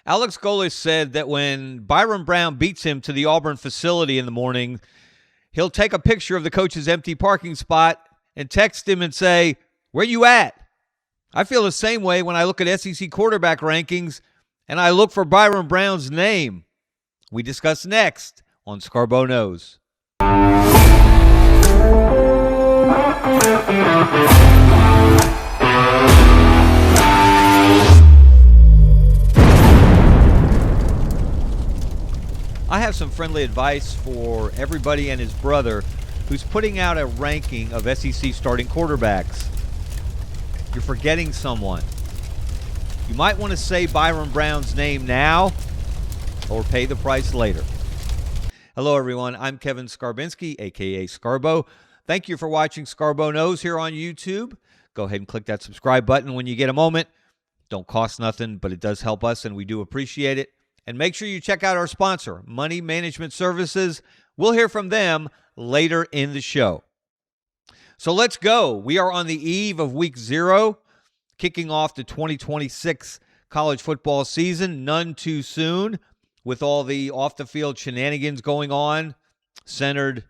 Alex Golesh said that when Byrum Brown beats him to the Auburn facility in the morning, he'll take a picture of the coach's empty parking spot and text him and say, "Where you at?" I feel the same way when I look at SEC quarterback rankings and I look for Byrum Brown's name. We discuss next on Scarbo Knows. I have some friendly advice for everybody and his brother who's putting out a ranking of SEC starting quarterbacks. You're forgetting someone. You might want to say Byrum Brown's name now or pay the price later. Hello, everyone. I'm Kevin Scarbinsky, a.k.a. Scarbo. Thank you for watching Scarbo Knows here on YouTube. Go ahead and click that subscribe button when you get a moment. Don't cost nothing, but it does help us, and we do appreciate it. And make sure you check out our sponsor, Money Management Services. We'll hear from them later in the show. So let's go. We are on the eve of week 0, kicking off the 2026 college football season. None too soon, with all the off-the-field shenanigans going on, centered,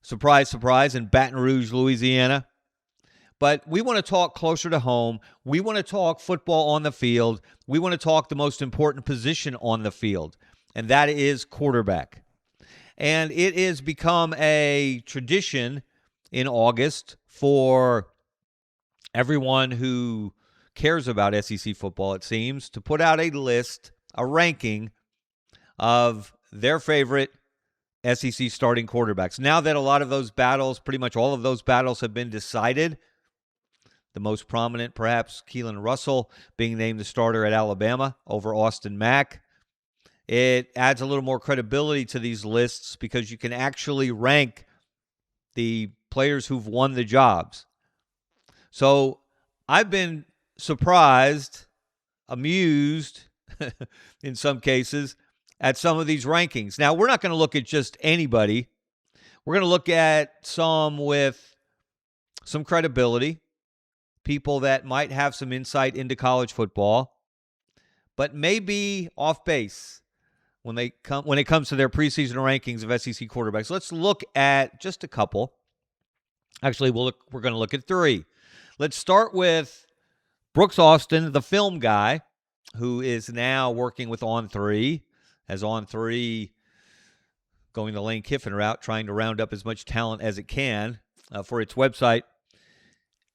surprise, surprise, in Baton Rouge, Louisiana. But we want to talk closer to home. We want to talk football on the field. We want to talk the most important position on the field, and that is quarterback. And it has become a tradition in August for everyone who cares about SEC football, it seems, to put out a list, a ranking of their favorite SEC starting quarterbacks. Now that a lot of those battles, pretty much all of those battles have been decided, the most prominent, perhaps, Keelan Russell being named the starter at Alabama over Austin Mack. It adds a little more credibility to these lists because you can actually rank the players who've won the jobs. So I've been surprised, amused, in some cases, at some of these rankings. Now, we're not going to look at just anybody. We're going to look at some with some credibility, people that might have some insight into college football, but may be off base when it comes to their preseason rankings of SEC quarterbacks. Let's look at just a couple. Actually, we're going to look at 3. Let's start with Brooks Austin, the film guy, who is now working with On3, as On3 going the Lane Kiffin route, trying to round up as much talent as it can for its website.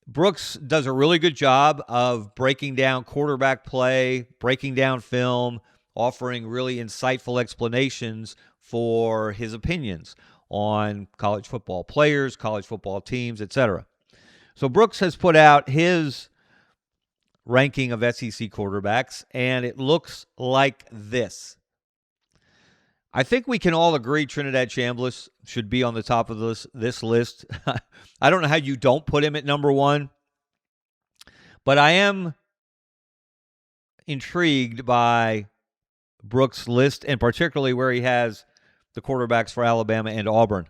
Brooks does a really good job of breaking down quarterback play, breaking down film, offering really insightful explanations for his opinions on college football players, college football teams, etc. So Brooks has put out his ranking of SEC quarterbacks, and it looks like this. I think we can all agree Trinidad Chambliss should be on the top of this list. I don't know how you don't put him at number 1, but I am intrigued by Brooks' list, and particularly where he has the quarterbacks for Alabama and Auburn.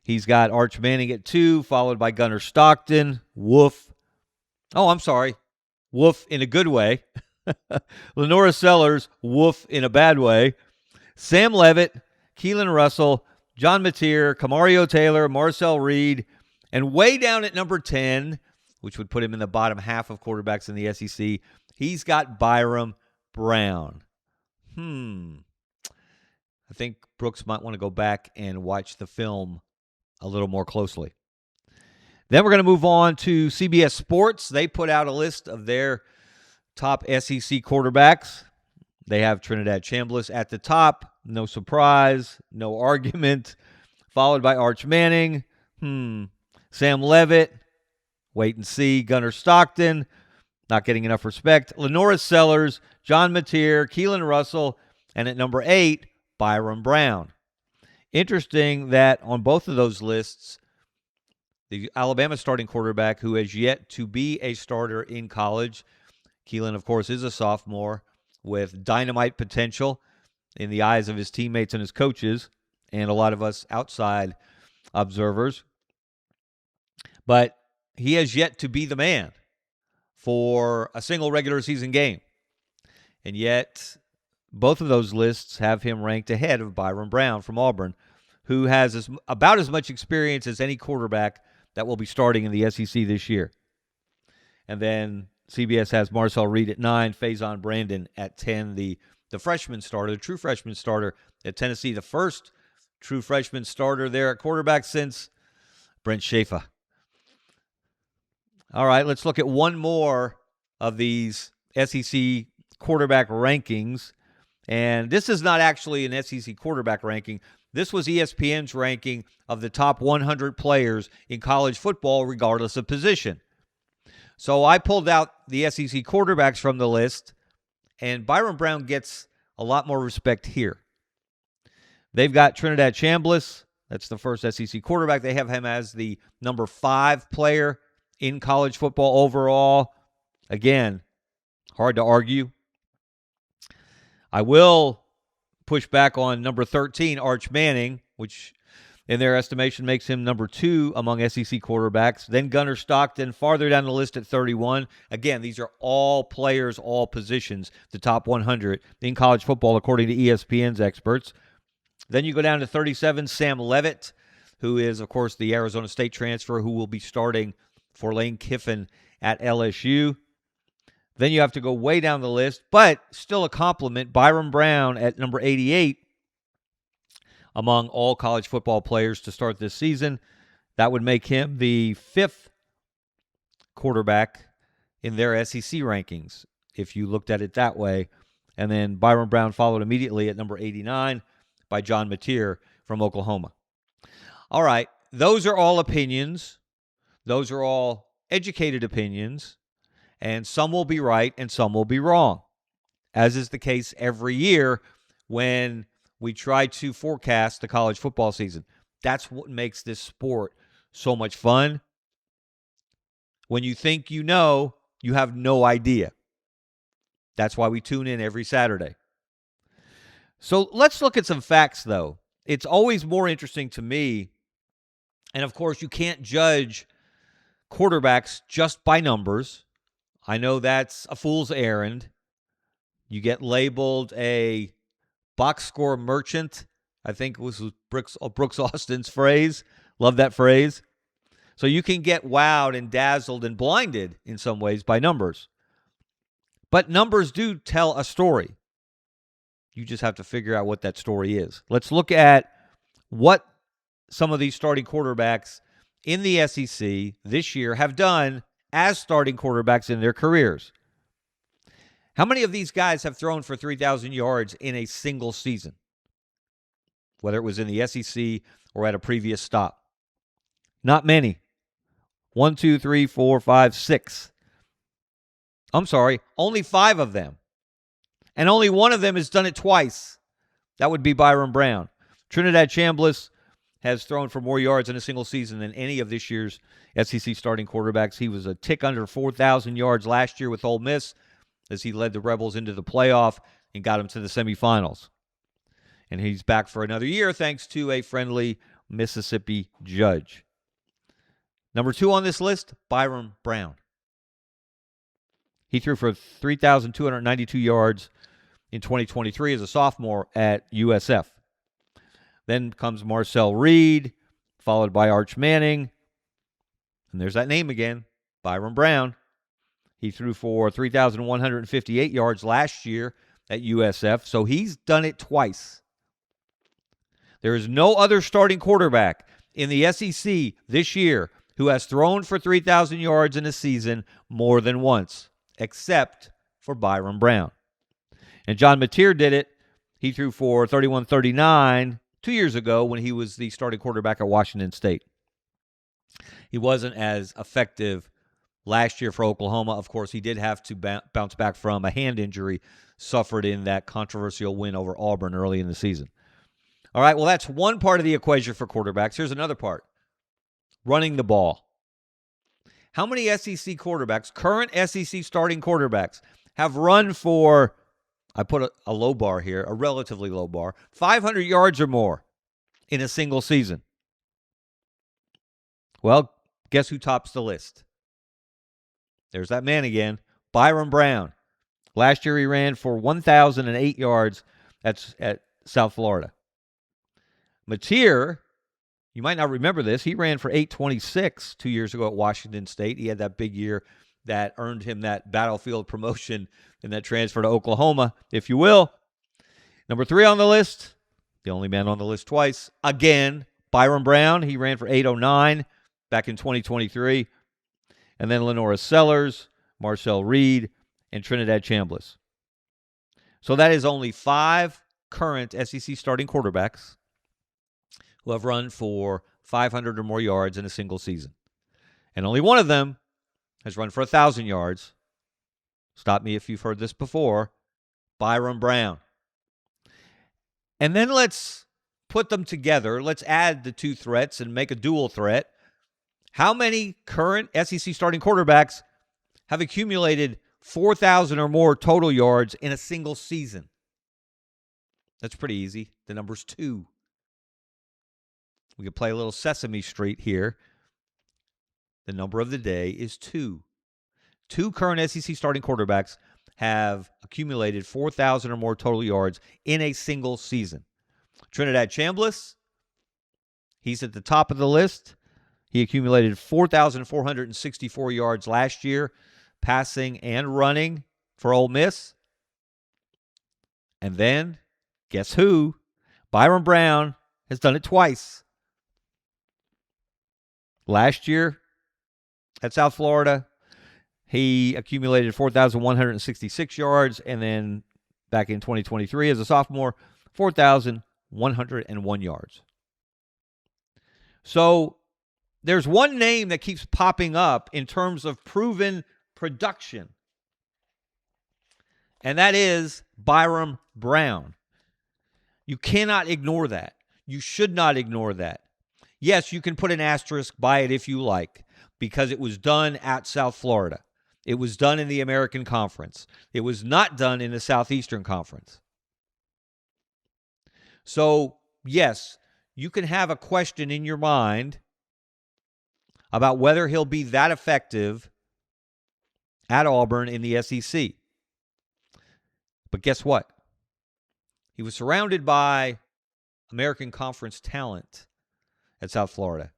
He's got Arch Manning at 2, followed by Gunnar Stockton. Woof. Oh, I'm sorry. Woof in a good way. Lenora Sellers, woof in a bad way. Sam Leavitt, Keelan Russell, John Mateer, Kamario Taylor, Marcel Reed, and way down at number 10, which would put him in the bottom half of quarterbacks in the SEC, he's got Byrum Brown. I think Brooks might want to go back and watch the film a little more closely. Then we're going to move on to CBS Sports. They put out a list of their top SEC quarterbacks. They have Trinidad Chambliss at the top. No surprise, no argument. Followed by Arch Manning. Sam Leavitt. Wait and see. Gunnar Stockton. Not getting enough respect. Lenora Sellers. John Mateer. Keelan Russell. And at number 8, Byrum Brown. Interesting that on both of those lists, the Alabama starting quarterback who has yet to be a starter in college, Keelan, of course, is a sophomore with dynamite potential in the eyes of his teammates and his coaches and a lot of us outside observers. But he has yet to be the man for a single regular season game. And yet, both of those lists have him ranked ahead of Byrum Brown from Auburn, who has about as much experience as any quarterback that will be starting in the SEC this year. And then CBS has Marcel Reed at 9, Faison Brandon at 10, the freshman starter, the true freshman starter at Tennessee, the first true freshman starter there at quarterback since Brent Schaefer. All right, let's look at one more of these SEC quarterback rankings. And this is not actually an SEC quarterback ranking. This was ESPN's ranking of the top 100 players in college football, regardless of position. So I pulled out the SEC quarterbacks from the list, and Byrum Brown gets a lot more respect here. They've got Trinidad Chambliss. That's the first SEC quarterback. They have him as the number 5 player in college football overall. Again, hard to argue. I will push back on number 13, Arch Manning, which in their estimation makes him number 2 among SEC quarterbacks. Then Gunnar Stockton, farther down the list at 31. Again, these are all players, all positions, the top 100 in college football, according to ESPN's experts. Then you go down to 37, Sam Leavitt, who is, of course, the Arizona State transfer who will be starting for Lane Kiffin at LSU. Then you have to go way down the list, but still a compliment, Byrum Brown at number 88 among all college football players to start this season. That would make him the 5th quarterback in their SEC rankings, if you looked at it that way. And then Byrum Brown followed immediately at number 89 by John Mateer from Oklahoma. All right, those are all opinions. Those are all educated opinions. And some will be right and some will be wrong, as is the case every year when we try to forecast the college football season. That's what makes this sport so much fun. When you think you know, you have no idea. That's why we tune in every Saturday. So let's look at some facts, though. It's always more interesting to me. And, of course, you can't judge quarterbacks just by numbers. I know that's a fool's errand. You get labeled a box score merchant. I think it was Brooks Austin's phrase. Love that phrase. So you can get wowed and dazzled and blinded in some ways by numbers. But numbers do tell a story. You just have to figure out what that story is. Let's look at what some of these starting quarterbacks in the SEC this year have done as starting quarterbacks in their careers. How many of these guys have thrown for 3,000 yards in a single season? Whether it was in the SEC or at a previous stop. Not many. 1, 2, 3, 4, 5, 6. I'm sorry, only 5 of them. And only one of them has done it twice. That would be Byrum Brown. Trinidad Chambliss has thrown for more yards in a single season than any of this year's SEC starting quarterbacks. He was a tick under 4,000 yards last year with Ole Miss as he led the Rebels into the playoff and got them to the semifinals. And he's back for another year thanks to a friendly Mississippi judge. Number 2 on this list, Byrum Brown. He threw for 3,292 yards in 2023 as a sophomore at USF. Then comes Marcel Reed, followed by Arch Manning. And there's that name again, Byrum Brown. He threw for 3,158 yards last year at USF, so he's done it twice. There is no other starting quarterback in the SEC this year who has thrown for 3,000 yards in a season more than once, except for Byrum Brown. And John Mateer did it. He threw for 3,139 2 years ago when he was the starting quarterback at Washington State. He wasn't as effective last year for Oklahoma. Of course, he did have to bounce back from a hand injury suffered in that controversial win over Auburn early in the season. All right, well, that's one part of the equation for quarterbacks. Here's another part, running the ball. How many SEC quarterbacks, current SEC starting quarterbacks, have run for, I put a low bar here, a relatively low bar, 500 yards or more in a single season? Well, guess who tops the list? There's that man again, Byrum Brown. Last year he ran for 1,008 yards. That's at South Florida. Mateer, you might not remember this, he ran for 826 2 years ago at Washington State. He had that big year that earned him that battlefield promotion and that transfer to Oklahoma, if you will. Number 3 on the list, the only man on the list twice, again, Byrum Brown. He ran for 809 back in 2023. And then Lenora Sellers, Marcel Reed, and Trinidad Chambliss. So that is only 5 current SEC starting quarterbacks who have run for 500 or more yards in a single season. And only one of them has run for 1,000 yards. Stop me if you've heard this before. Byrum Brown. And then let's put them together. Let's add the 2 threats and make a dual threat. How many current SEC starting quarterbacks have accumulated 4,000 or more total yards in a single season? That's pretty easy. The number's 2. We could play a little Sesame Street here. The number of the day is 2. 2 current SEC starting quarterbacks have accumulated 4,000 or more total yards in a single season. Trinidad Chambliss, he's at the top of the list. He accumulated 4,464 yards last year, passing and running for Ole Miss. And then, guess who? Byrum Brown has done it twice. Last year at South Florida, he accumulated 4,166 yards, and then back in 2023 as a sophomore, 4,101 yards. So there's one name that keeps popping up in terms of proven production, and that is Byrum Brown. You cannot ignore that. You should not ignore that. Yes, you can put an asterisk by it if you like, because it was done at South Florida. It was done in the American Conference. It was not done in the Southeastern Conference. So, yes, you can have a question in your mind about whether he'll be that effective at Auburn in the SEC. But guess what? He was surrounded by American Conference talent at South Florida.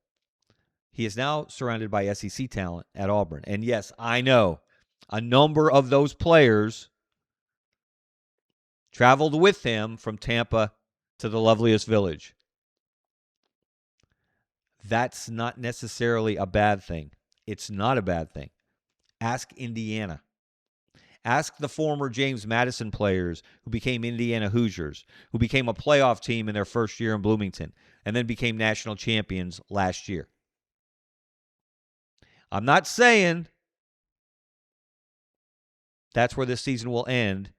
He is now surrounded by SEC talent at Auburn. And yes, I know a number of those players traveled with him from Tampa to the loveliest village. That's not necessarily a bad thing. It's not a bad thing. Ask Indiana. Ask the former James Madison players who became Indiana Hoosiers, who became a playoff team in their first year in Bloomington, and then became national champions last year. I'm not saying that's where this season will end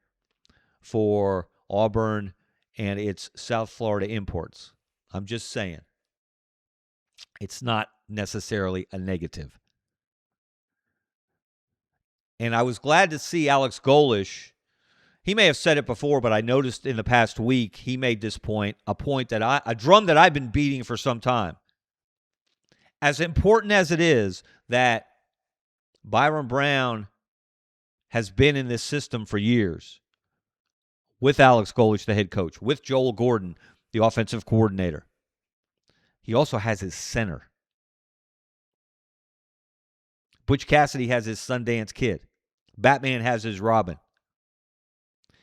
for Auburn and its South Florida imports. I'm just saying it's not necessarily a negative. And I was glad to see Alex Golesh. He may have said it before, but I noticed in the past week he made this point, a drum that I've been beating for some time. As important as it is that Byrum Brown has been in this system for years, with Alex Golesh, the head coach, with Joel Gordon, the offensive coordinator, he also has his center. Butch Cassidy has his Sundance Kid. Batman has his Robin.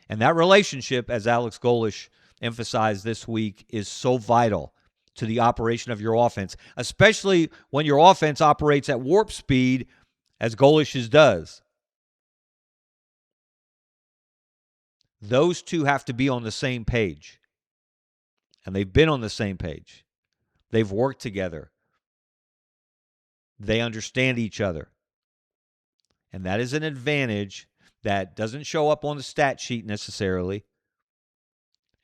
And that relationship, as Alex Golesh emphasized this week, is so vital to the operation of your offense, especially when your offense operates at warp speed, as Golesh's does. Those two have to be on the same page. And they've been on the same page. They've worked together. They understand each other. And that is an advantage that doesn't show up on the stat sheet necessarily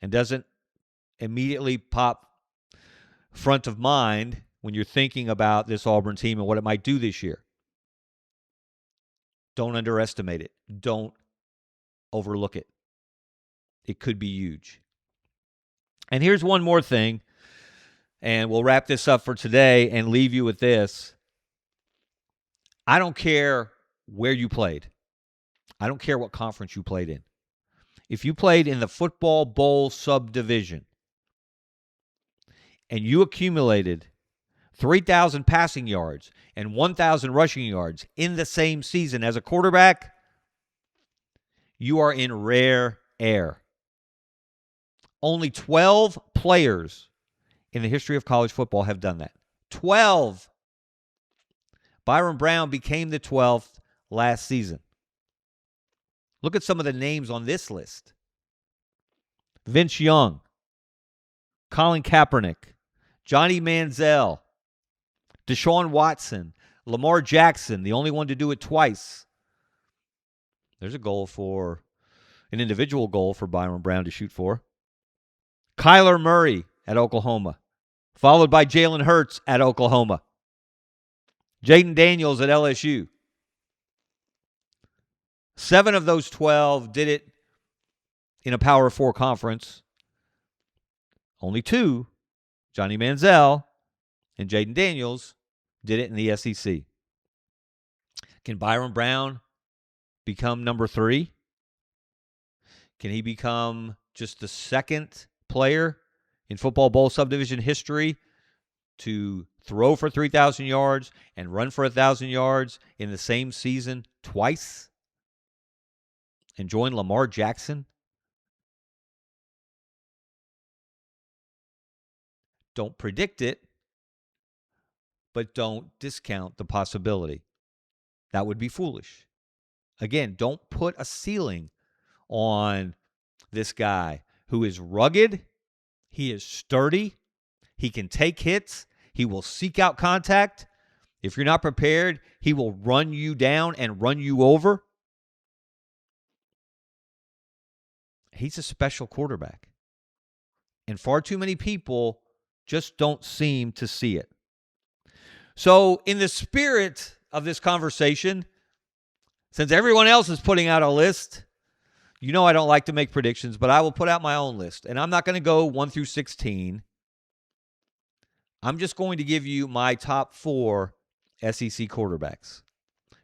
and doesn't immediately pop front of mind when you're thinking about this Auburn team and what it might do this year. Don't underestimate it. Don't overlook it. It could be huge. And here's one more thing, and we'll wrap this up for today and leave you with this. I don't care where you played. I don't care what conference you played in. If you played in the football bowl subdivision and you accumulated 3,000 passing yards and 1,000 rushing yards in the same season as a quarterback, you are in rare air. Only 12 players in the history of college football have done that. 12. Byrum Brown became the 12th last season. Look at some of the names on this list. Vince Young, Colin Kaepernick, Johnny Manziel, Deshaun Watson, Lamar Jackson, the only one to do it twice. There's an individual goal for Byrum Brown to shoot for. Kyler Murray at Oklahoma, followed by Jalen Hurts at Oklahoma. Jaden Daniels at LSU. 7 of those 12 did it in a Power 4 conference. Only 2, Johnny Manziel and Jaden Daniels, did it in the SEC. Can Byrum Brown become number 3? Can he become just the second player in football bowl subdivision history to throw for 3,000 yards and run for 1,000 yards in the same season twice? And join Lamar Jackson? Don't predict it, but don't discount the possibility. That would be foolish. Again, don't put a ceiling on this guy who is rugged. He is sturdy. He can take hits. He will seek out contact. If you're not prepared, he will run you down and run you over. He's a special quarterback. And far too many people just don't seem to see it. So, in the spirit of this conversation, since everyone else is putting out a list, you know I don't like to make predictions, but I will put out my own list. And I'm not going to go 1 through 16. I'm just going to give you my top 4 SEC quarterbacks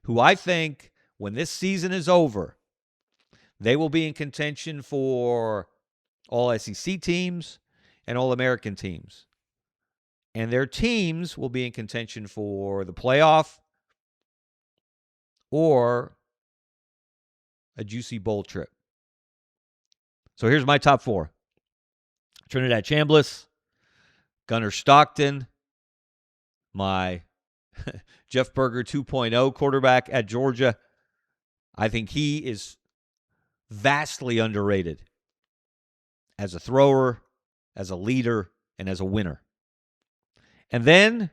who I think when this season is over, they will be in contention for all SEC teams and all American teams. And their teams will be in contention for the playoff or a juicy bowl trip. So here's my top 4. Trinidad Chambliss, Gunnar Stockton, my Jeff Berger 2.0 quarterback at Georgia. I think he is vastly underrated as a thrower, as a leader, and as a winner. And then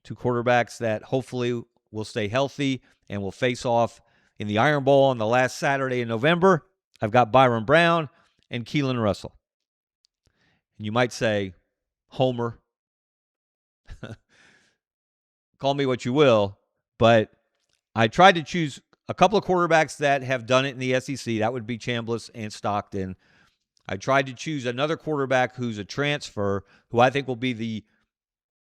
2 quarterbacks that hopefully will stay healthy and will face off in the Iron Bowl on the last Saturday in November. I've got Byrum Brown and Keelan Russell. And you might say, Homer. Call me what you will, but I tried to choose a couple of quarterbacks that have done it in the SEC. That would be Chambliss and Stockton. I tried to choose another quarterback who's a transfer, who I think will be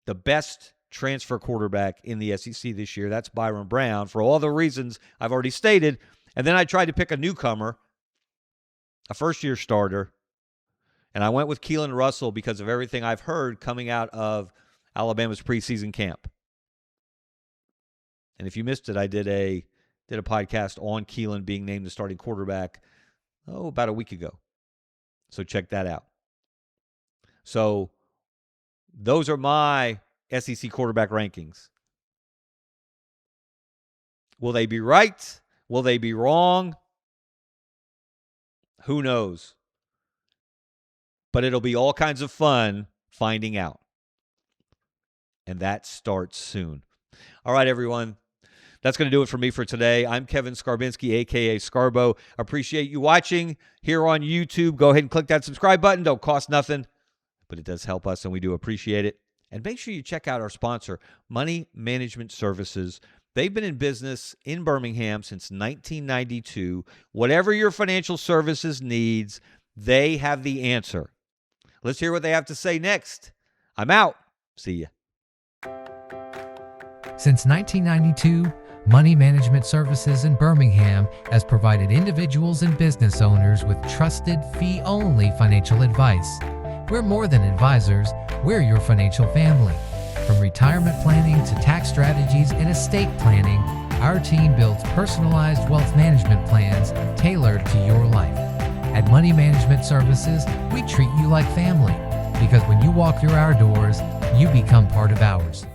the best transfer quarterback in the SEC this year. That's Byrum Brown, for all the reasons I've already stated. And then I tried to pick a newcomer, a first-year starter, and I went with Keelan Russell because of everything I've heard coming out of Alabama's preseason camp. And if you missed it, I did a podcast on Keelan being named the starting quarterback, about a week ago. So check that out. So those are my SEC quarterback rankings. Will they be right? Will they be wrong? Who knows? But it'll be all kinds of fun finding out. And that starts soon. All right, everyone. That's going to do it for me for today. I'm Kevin Scarbinsky, a.k.a. Scarbo. Appreciate you watching here on YouTube. Go ahead and click that subscribe button. Don't cost nothing, but it does help us, and we do appreciate it. And make sure you check out our sponsor, Money Management Services. They've been in business in Birmingham since 1992. Whatever your financial services needs, they have the answer. Let's hear what they have to say next. I'm out. See ya. Since 1992, Money Management Services in Birmingham has provided individuals and business owners with trusted, fee-only financial advice. We're more than advisors, we're your financial family. From retirement planning to tax strategies and estate planning, our team builds personalized wealth management plans tailored to your life. At Money Management Services, we treat you like family, because when you walk through our doors, you become part of ours.